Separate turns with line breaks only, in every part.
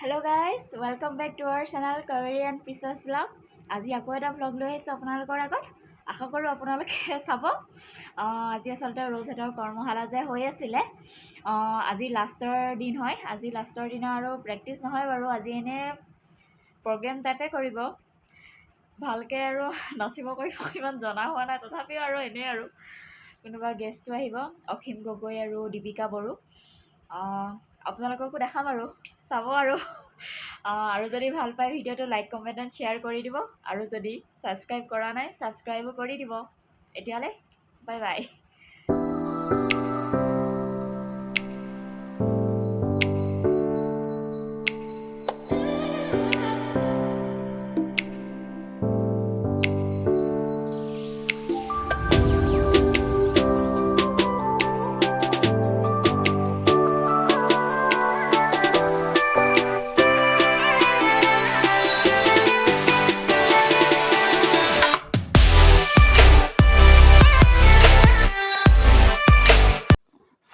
Hello guys, welcome back to our channel Kaveri and Precious Vlog. আজি আকৌ এটা vlog লৈ আহিছোঁ আপোনালোকৰ আগত। আশা কৰোঁ আপোনালোকে চাব। আজি আচলতে ৰ'জহেতৰ কৰ্মশালা যে হৈ আছিলে। আজি লাষ্টৰ দিন হয়। আজি লাষ্টৰ দিনা আৰু প্ৰেক্টিছ নহয় বাৰু। আজি এনে প্ৰগ্ৰেম টাইপে কৰিব। ভালকৈ আৰু নাচিব কৰিব ইমান জনা হোৱা নাই, তথাপিও আৰু এনেই আৰু কোনোবা গেষ্টটো আহিব, অসীম গগৈ আৰু দীপিকা বড়ো। আপোনালোককো দেখাম আৰু চাব আৰু যদি ভাল পায় ভিডিঅ'টো লাইক কমেণ্ট এণ্ড শ্বেয়াৰ কৰি দিব, আৰু যদি ছাবস্ক্ৰাইব কৰা নাই ছাবস্ক্ৰাইবো কৰি দিব। এতিয়ালৈ বাই বাই।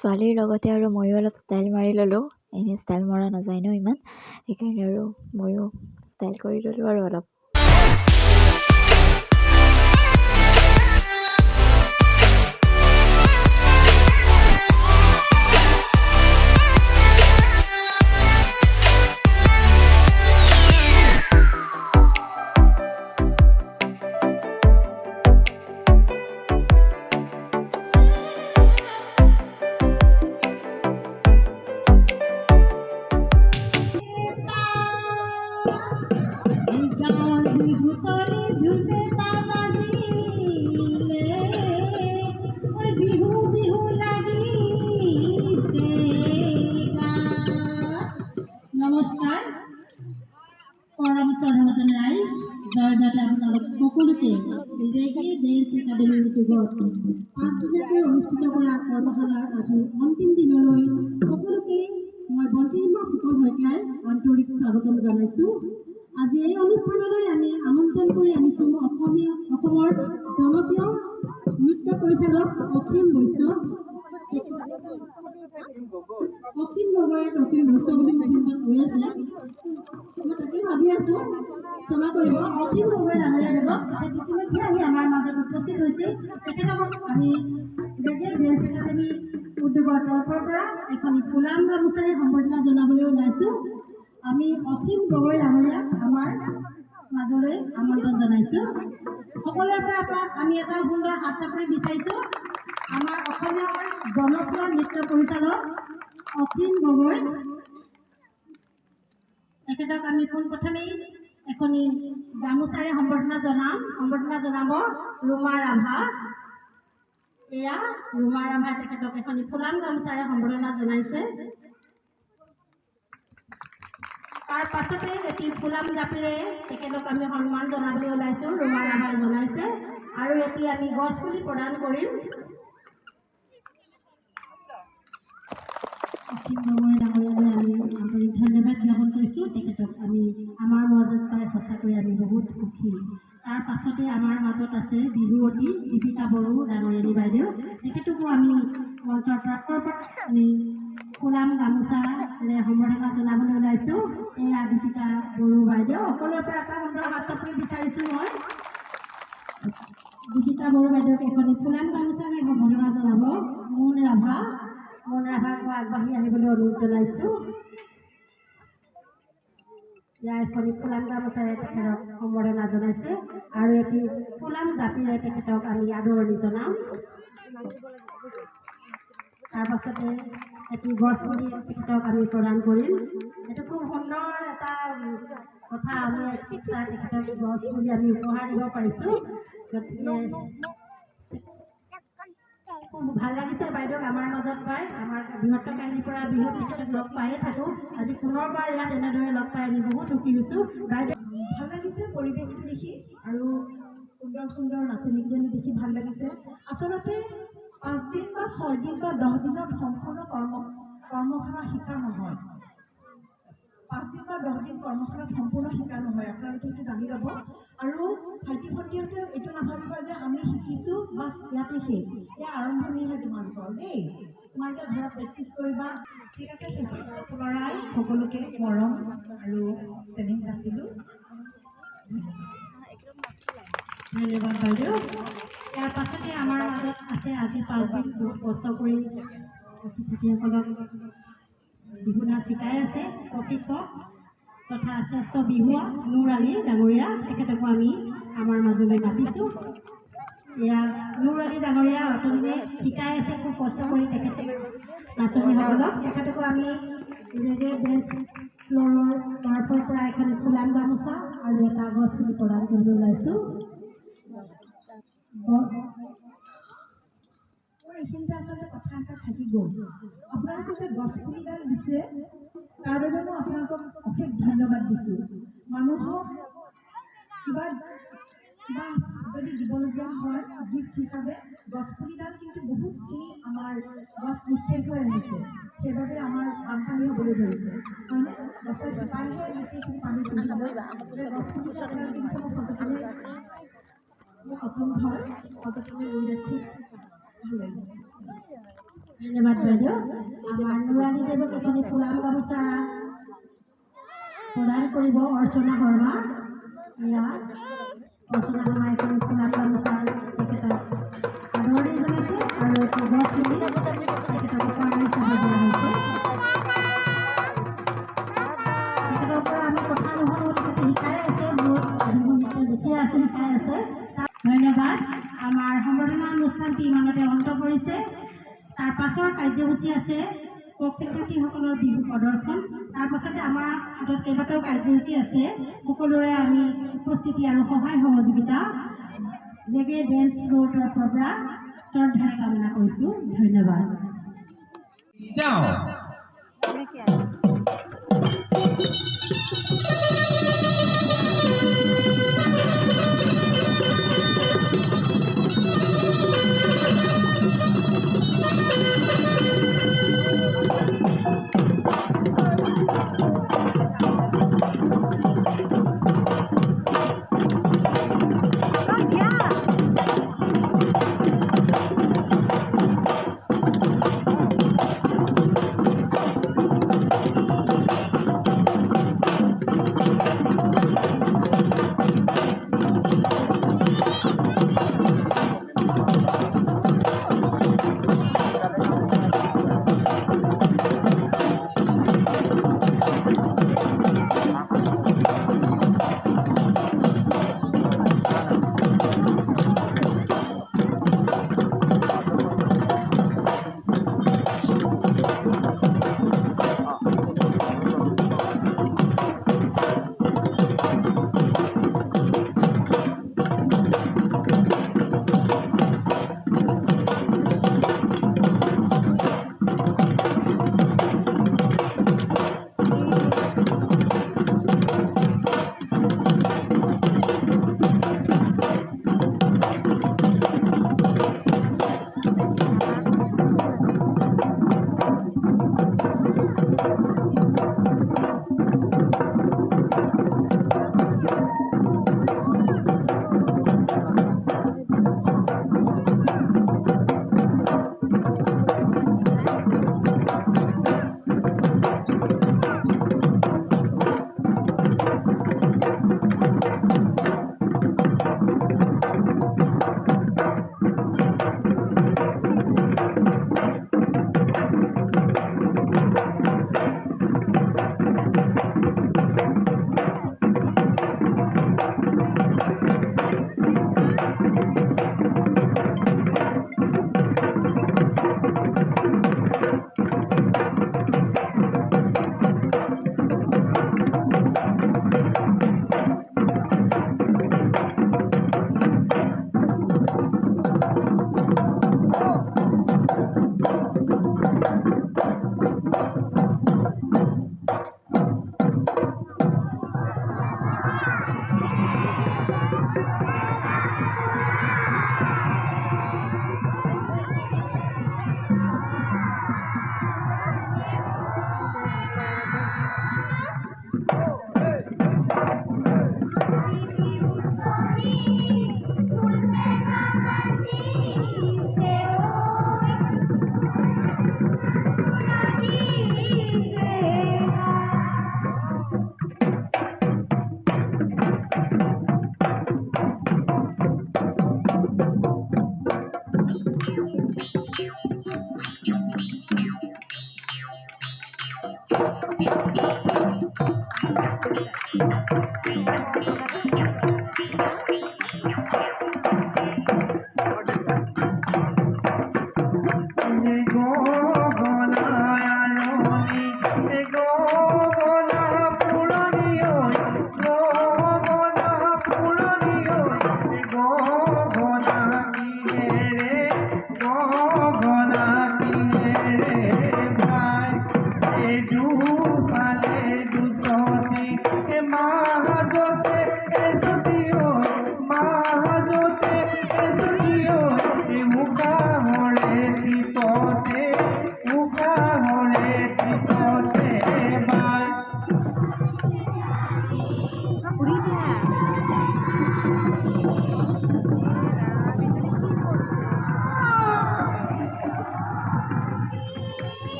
ছোৱালীৰ লগতে আৰু ময়ো অলপ ষ্টাইল মাৰি ল'লোঁ। এনেই ষ্টাইল মৰা নাযায় ন ইমান, সেইকাৰণে আৰু ময়ো ষ্টাইল কৰি ল'লোঁ আৰু অলপ।
নমস্কাৰ, পৰম শ্ৰদ্ধাভাজন ৰাইজ, জয় জয়তে আপোনালোক সকলোকে বিজেপি ডেন্স একাডেমীৰ যুগত পাঁচদিনীয়াকৈ অনুষ্ঠিত কৰা কৰ্মশালাৰ আজি অন্তিম দিনলৈ সকলোকে মই বন্তিমা ফুকন শইকীয়াই আন্তৰিক স্বাগতম জনাইছোঁ। আজি এই অনুষ্ঠানলৈ আমি আমন্ত্ৰণ কৰি আনিছোঁ অসমৰ জনপ্ৰিয় নৃত্য পৰিচালক অসীম বৈশ্য। অসীম গগৈয়ে অসীম বৈশ্য বুলি মুখত কৈ আছে, মই তাকে ভাবি আছোঁ, ক্ষমা কৰিব। অসীম গগৈ ডাঙৰীয়া দেৱক ইতিমধ্যে আহি আমাৰ মাজত উপস্থিত হৈছে। তেখেতক আমি ডেন্স একাডেমী উদ্যোগৰ তৰফৰ পৰা এখন ফুলাম গামোচাৰে সম্বৰ্ধনা জনাবলৈ ওলাইছোঁ। আমি অসীম গগৈ ডাঙৰীয়াক আমাৰ মাজলৈ আমন্ত্ৰণ জনাইছোঁ। সকলোৰে পৰা আমি এটা সুন্দৰ হাত চাপৰি বিচাৰিছোঁ আমাৰ অসমীয়া জনপ্ৰিয় নৃত্য পৰিচালক অসীম গগৈ। তেখেতক আমি পোনপ্ৰথমেই এখনি গামোচাৰে সম্বৰ্ধনা জনাব ৰুমা ৰাভা। এয়া ৰুমা ৰাভা, তেখেতক এখনি ফুলাম গামোচাৰে সম্বৰ্ধনা জনাইছে। তাৰ পাছতে এটি ফুলাম জাপিৰে তেখেতক আমি সন্মান জনাবলৈ ওলাইছোঁ, ৰুমা ৰাভাই জনাইছে। আৰু এটি আমি গছপুলি প্ৰদান কৰিম। অসীম গগৈ ডাঙৰীয়ালৈ আমি আন্তৰিক ধন্যবাদ জ্ঞাপন কৰিছোঁ। তেখেতক আমি আমাৰ মাজত পাই সঁচাকৈ আমি বহুত সুখী। তাৰ পাছতে আমাৰ মাজত আছে বিহুৱতী দীপিকা বড়ো ডাঙৰীয়ানী বাইদেউ। তেখেতকো আমি মঞ্চৰ তৰফৰ পৰা আমি ফুলাম গামোচাৰে সম্বৰ্ধনা জনাবলৈ ওলাইছোঁ। এয়া দীপিকা বড়ো বাইদেউ। সকলোৰে পৰা এটা সুন্দৰ হাত চাপৰি বিচাৰিছোঁ মই। দীপিকা বড়ো বাইদেউক এখনি ফুলাম গামোচাৰে সম্বৰ্ধনা জনাব মুন ৰাভাক আগবাঢ়ি আহিবলৈ অনুৰোধ জনাইছোঁ। ইয়াৰ এখনি ফুলাম গামোচাৰে তেখেতক সম্বৰ্ধনা জনাইছে, আৰু এটি ফুলাম জাপিৰে তেখেতক আমি আদৰণি জনাম। তাৰ পাছতে এটি গছপুলি তেখেতক আমি প্ৰদান কৰিম। এইটো খুব সুন্দৰ এটা কথা, আমি তেখেতক গছপুলি আমি উপহাৰ দিব পাৰিছোঁ। গতিকে ভাল লাগিছে বাইদেউক আমাৰ মাজত পাই। আমাৰ বৃহত্তৰ কাহিনীৰ পৰা বিহুত তেখেতক লগ পায়ে থাকোঁ। আজি পুনৰবাৰ ইয়াত এনেদৰে লগ পাই আমি বহুত সুখী হৈছোঁ। বাইদেউ ভাল লাগিছে পৰিৱেশটো দেখি, আৰু সুন্দৰ সুন্দৰ নাচনীকেইজনী দেখি ভাল লাগিছে। আচলতে 5 দিন বা 6 দিন বা 10 দিনত সম্পূৰ্ণ কৰ্মশালা শিকা নহয়। 5 দিন বা 10 দিন কৰ্মশালাত সম্পূৰ্ণ শিকা নহয়, আপোনালোকে এইটো জানি ল'ব। আৰু ভাইটি ভণ্টিহঁতে এইটো নাভাবিব যে আমি শিকিছোঁ বাছ ইয়াতে শেষ। এয়া আৰম্ভণিহে তোমালোকৰ দেই। তোমালোকে ঘৰত প্ৰেক্টিছ কৰিবা ঠিক আছে লৰাই সকলোকে মৰম আৰু চেনেহ আছিলোঁ ধন্যবাদ বাইদেউ ইয়াৰ পাছতে আমাৰ মাজত আছে আজি 5 দিন বহুত কষ্ট কৰি শিক্ষাৰ্থীসকলক বিহু নাচ শিকাই আছে প্ৰশিক্ষক তথা শ্ৰেষ্ঠ বিহুৱা নুৰ আলী ডাঙৰীয়া তেখেতকো আমি আমাৰ মাজলৈ মাতিছোঁ এয়া নুৰ আলী ডাঙৰীয়া অতদিনে শিকাই আছে খুব কষ্ট কৰি তেখেতে নাচনীসকলক তেখেতকো আমি ডেন্স ফ্ল'ৰৰ তৰফৰ পৰা এখন ফুলাম গামোচা আৰু এটা গছপুলি প্ৰদান কৰিবলৈ ওলাইছোঁ এইখিনিতে আচলতে কথা এটা থাকি গ'ল আপোনালোকে যে গছপুলিডাল দিছে তাৰ বাবে মই আপোনালোকক অশেষ ধন্যবাদ দিছোঁ মানুহক কিবা কিবা যদি দিবলগীয়া হয় গিফ্ট হিচাপে গছপুলিডাল কিন্তু বহুতখিনি আমাৰ গছ নিষেধ হৈ আহিছে সেইবাবে আমাৰ বানপানী হ'বলৈ ধৰিছে হয়নে গছৰ শিপাইহে গোটেইখিনি পানী তুলিব গছপুলি আপোনালোকে দিছে মই সযতনে মোৰ সপোন ঘৰ সযতনে ৰুই ৰাখি ভাল লাগিছে ধন্যবাদ বাইদেউ আমাৰ নুৰালী দেৱক এখনি ফুলাম গামোচা প্ৰদান কৰিব অৰ্চনা শৰ্মা এয়া অৰ্চনা শৰ্মা এখন ফুলাম গামোচা তেখেতক আদৰণি জনাইছে আৰু এটা গছ পুলি তেখেতক উপহাৰ হিচাপে দিয়া হৈছে তেখেতৰ পৰা আমি কথা নহ'লেও তেখেতে শিকাই আছে মোৰ দেখিয়ে আছোঁ শিকাই আছে ধন্যবাদ আমাৰ সম্বৰ্ধনা অনুষ্ঠানটি ইমানতে অন্ত পৰিছে তাৰ পাছৰ কাৰ্যসূচী আছে শিক্ষাৰ্থীসকলৰ বিহু প্ৰদৰ্শন তাৰ পাছতে আমাৰ হাতত কেইবাটাও কাৰ্যসূচী আছে সকলোৰে আমি উপস্থিতি আৰু সহায় সহযোগিতা ৰেগে ডেন্স ফ্ল'ৰ তৰফৰ পৰা শ্ৰদ্ধাৰে কামনা কৰিছোঁ ধন্যবাদ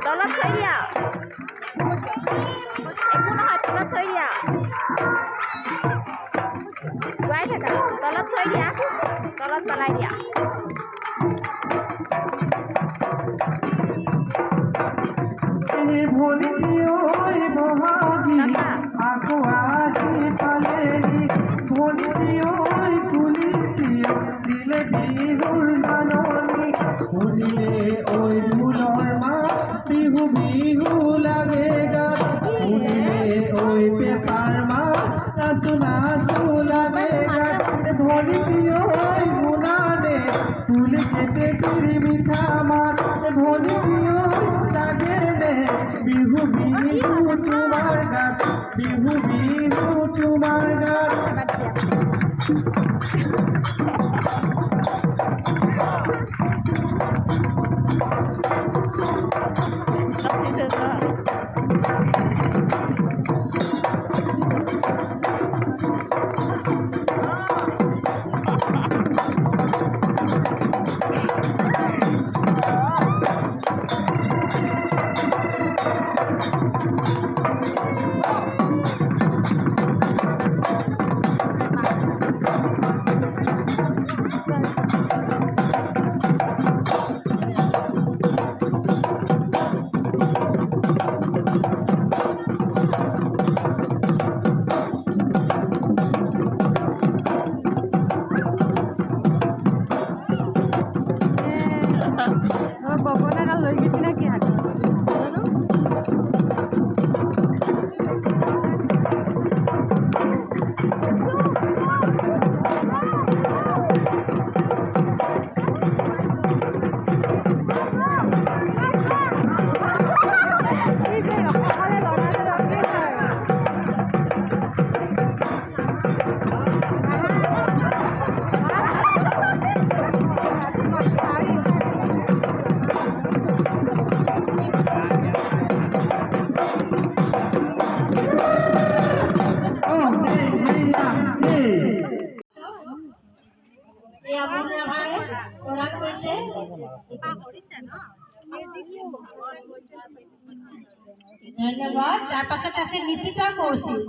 তলত থৈ দিয়া একো নহয় তলত থৈ দিয়া গুৱাই থাকা তলত থৈ দিয়া তলত পেলাই দিয়া
ধন্যবাদ তাৰ পাছত আছে নিশিতা কৌশিক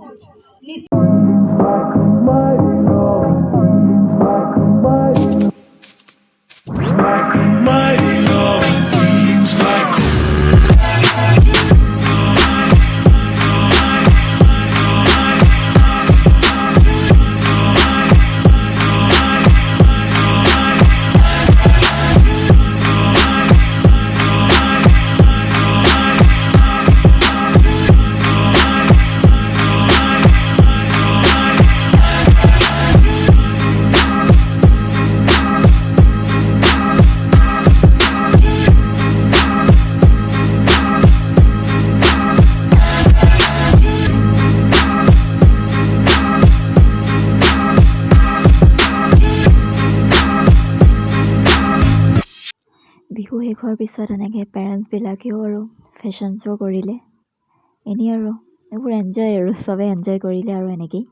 বিহু শেষ হোৱাৰ পিছত এনেকৈ পেৰেণ্টছবিলাকেও আৰু ফেশ্বন শ্ব' কৰিলে এনেই আৰু এইবোৰ এনজয় আৰু চবে এনজয় কৰিলে আৰু এনেকেই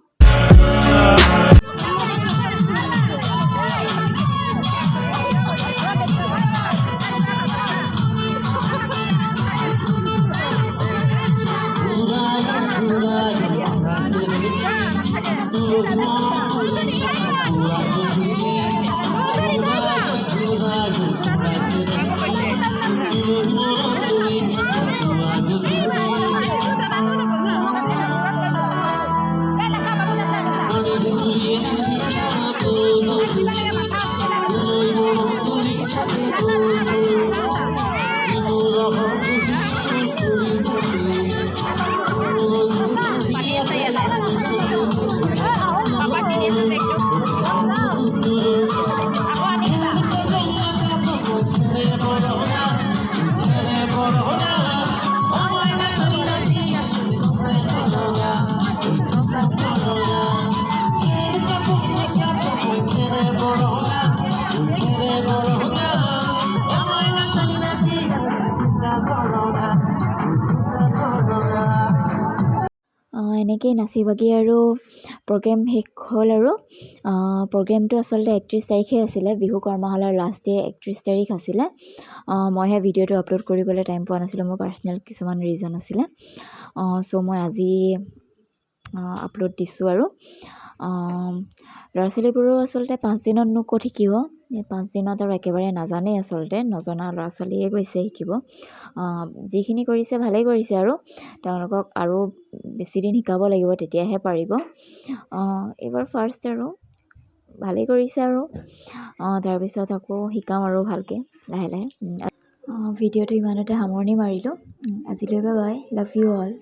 এনেকেই নাচি বাগি আৰু প্ৰগ্ৰেম শেষ হ'ল আৰু প্ৰগ্ৰেমটো আচলতে 31 তাৰিখে আছিলে বিহু কৰ্মশালাৰ লাষ্ট ডে 31 তাৰিখ আছিলে মইহে ভিডিঅ'টো আপলোড কৰিবলৈ টাইম পোৱা নাছিলোঁ মোৰ পাৰ্চনেল কিছুমান ৰিজন আছিলে চ' মই আজি আপলোড দিছোঁ আৰু ল'ৰা ছোৱালীবোৰো আচলতে 5 দিনতনো ক'ত শিকিব এই 5 দিনত আৰু একেবাৰে নাজানেই আচলতে নজনা ল'ৰা ছোৱালীয়ে গৈছে শিকিব যিখিনি কৰিছে ভালেই কৰিছে আৰু তেওঁলোকক আৰু বেছি দিন শিকাব লাগিব তেতিয়াহে পাৰিব এইবাৰ ফাৰ্ষ্ট আৰু ভালেই কৰিছে আৰু তাৰপিছত আকৌ শিকাম আৰু ভালকৈ লাহে লাহে ভিডিঅ'টো ইমানতে সামৰণি মাৰিলোঁ আজিলৈ bye bye love you all